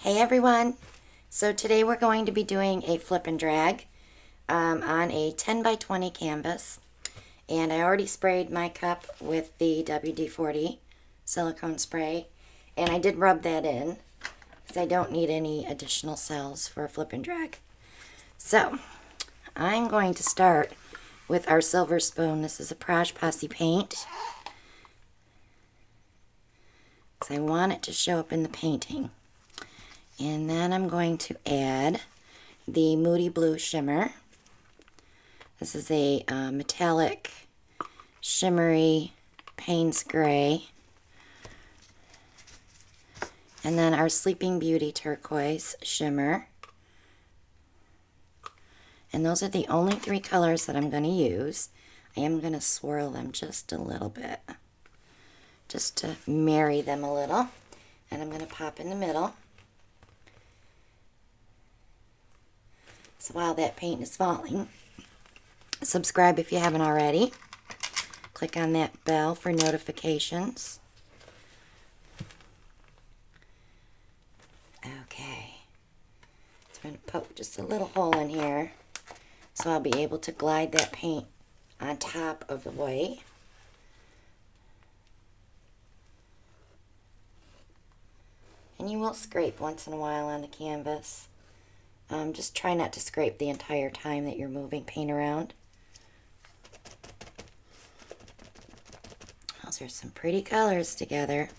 Hey everyone! So today we're going to be doing a flip and drag on a 10 by 20 canvas. And I already sprayed my cup with the WD-40 silicone spray. And I did rub that in because I don't need any additional cells for a flip and drag. So I'm going to start with our silver spoon. This is a Pourage Posse paint, because I want it to show up in the painting. And then I'm going to add the Moody Blue Shimmer. This is a metallic, shimmery Payne's Gray. And then our Sleeping Beauty Turquoise Shimmer. And those are the only three colors that I'm going to use. I am going to swirl them just a little bit, just to marry them a little. And I'm going to pop in the middle. So while that paint is falling, subscribe if you haven't already. Click on that bell for notifications. Okay. So I'm going to poke just a little hole in here so I'll be able to glide that paint on top of the white. And you will scrape once in a while on the canvas. Just try not to scrape the entire time that you're moving paint around. Those are some pretty colors together.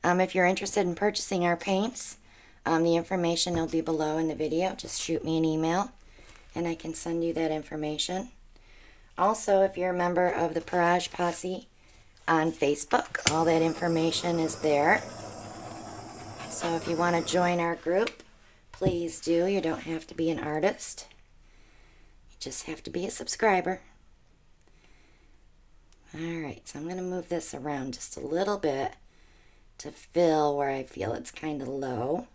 If you're interested in purchasing our paints, the information will be below in the video. Just shoot me an email and I can send you that information. Also, if you're a member of the Pourage Posse on Facebook, all that information is there. So if you want to join our group, please do. You don't have to be an artist. You just have to be a subscriber. Alright, so I'm going to move this around just a little bit to fill where I feel it's kind of low.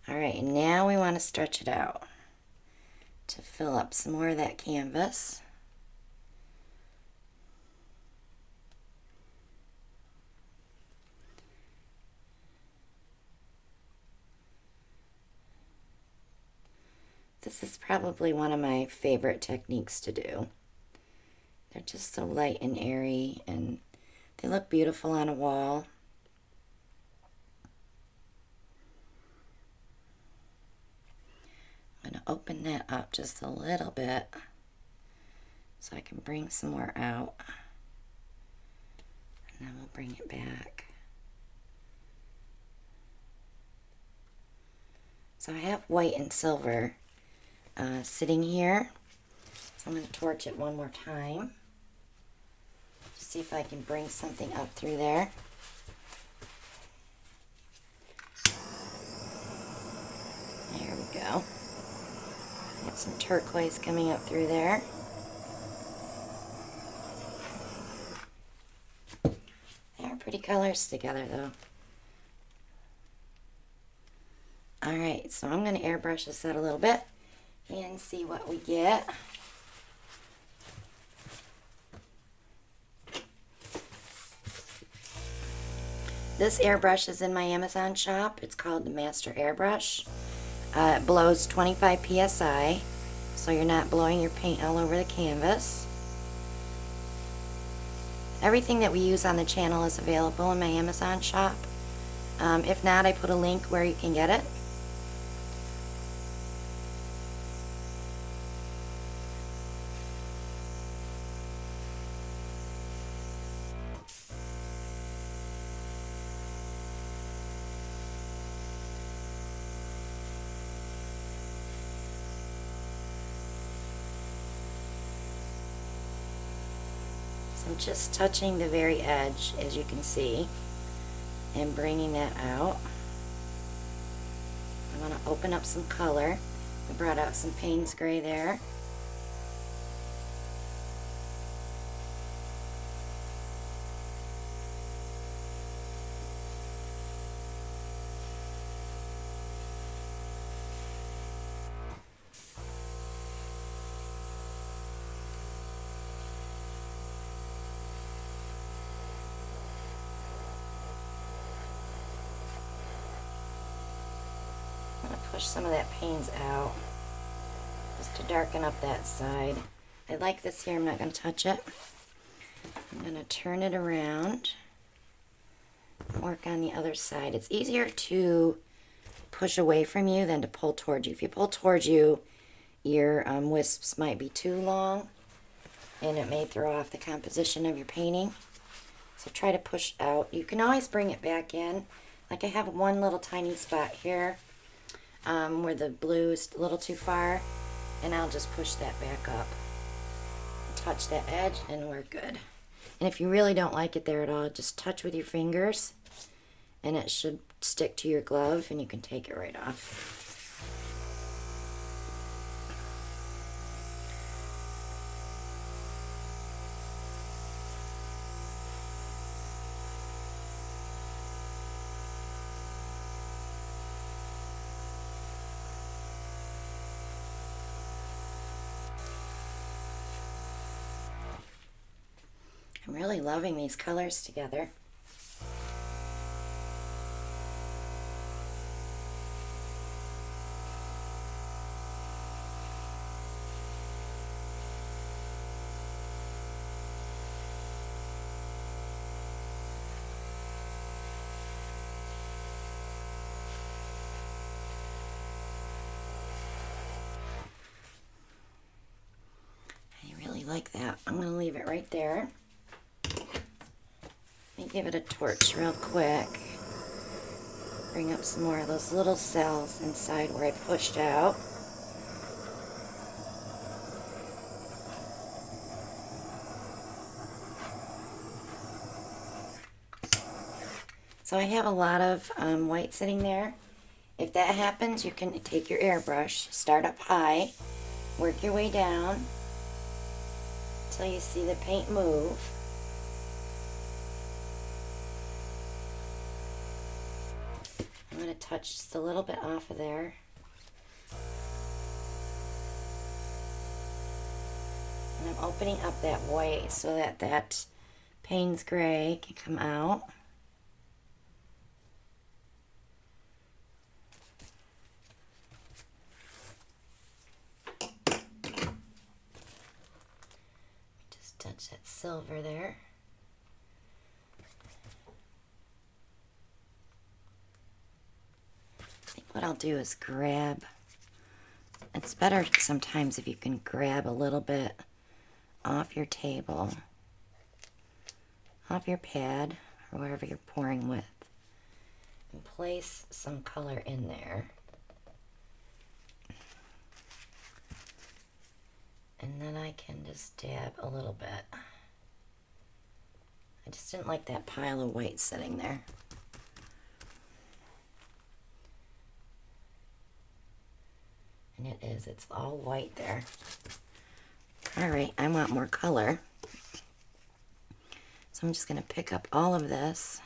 Alright, and now we want to stretch it out to fill up some more of that canvas. This is probably one of my favorite techniques to do. They're just so light and airy, and they look beautiful on a wall. I'm going to open that up just a little bit so I can bring some more out. And then we'll bring it back. So I have white and silver sitting here. So I'm going to torch it one more time to see if I can bring something up through there. There we go. Got some turquoise coming up through there. They are pretty colors together though. Alright, so I'm going to airbrush this out a little bit and see what we get. This airbrush is in my Amazon shop. It's called the Master Airbrush. It blows 25 psi, so you're not blowing your paint all over the canvas. Everything that we use on the channel is available in my Amazon shop. If not, I put a link where you can get it. I'm just touching the very edge, as you can see, and bringing that out. I want to open up some color. I brought out some Payne's Gray there. push some of that paint out just to darken up that side. I like this here. I'm not going to touch it. I'm going to turn it around and work on the other side. It's easier to push away from you than to pull towards you. If you pull towards you, your wisps might be too long and it may throw off the composition of your painting. So try to push out. You can always bring it back in. Like I have one little tiny spot here where the blue is a little too far, and I'll just push that back up. Touch that edge and we're good. And if you really don't like it there at all, just touch with your fingers and it should stick to your glove and you can take it right off. I'm really loving these colors together. I really like that. I'm going to leave it right there. Let me give it a torch real quick. Bring up some more of those little cells inside where I pushed out. So I have a lot of white sitting there. If that happens, you can take your airbrush, start up high, work your way down until you see the paint move. I'm going to touch just a little bit off of there. And I'm opening up that white so that that Payne's gray can come out. Just touch that silver there. What I'll do is grab, it's better sometimes if you can grab a little bit off your table, off your pad, or wherever you're pouring with, and place some color in there. And then I can just dab a little bit. I just didn't like that pile of white sitting there. And it is, it's all white there. All right, I want more color. So I'm just going to pick up all of this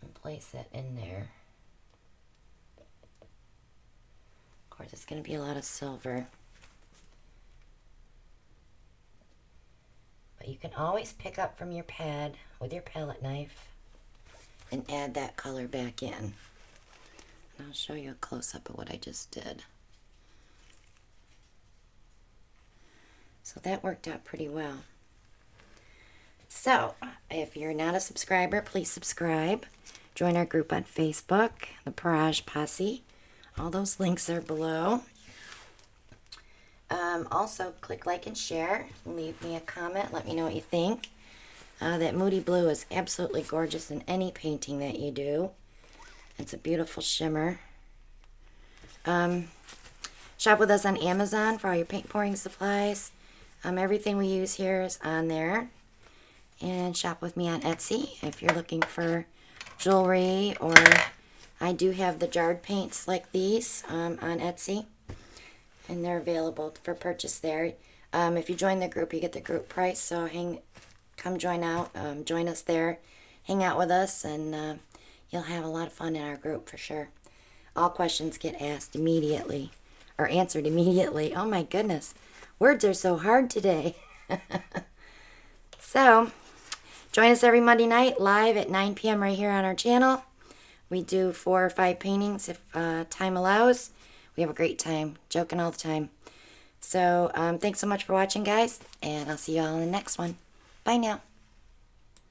and place it in there. Of course, it's going to be a lot of silver. But you can always pick up from your pad with your palette knife and add that color back in. And I'll show you a close-up of what I just did. So that worked out pretty well. So, if you're not a subscriber, please subscribe. Join our group on Facebook, the Pourage Posse. All those links are below. Also, click like and share. Leave me a comment. Let me know what you think. That Moody Blue is absolutely gorgeous in any painting that you do. It's a beautiful shimmer. Shop with us on Amazon for all your paint pouring supplies. Everything we use here is on there. And shop with me on Etsy if you're looking for jewelry, or I do have the jarred paints like these on Etsy. And they're available for purchase there. If you join the group, you get the group price. So come join us there, hang out with us, and you'll have a lot of fun in our group for sure. All questions get asked immediately, or answered immediately. Oh my goodness, words are so hard today. So, join us every Monday night live at 9 p.m. right here on our channel. We do 4 or 5 paintings if time allows. We have a great time, joking all the time. So thanks so much for watching, guys, and I'll see you all in the next one. Bye now.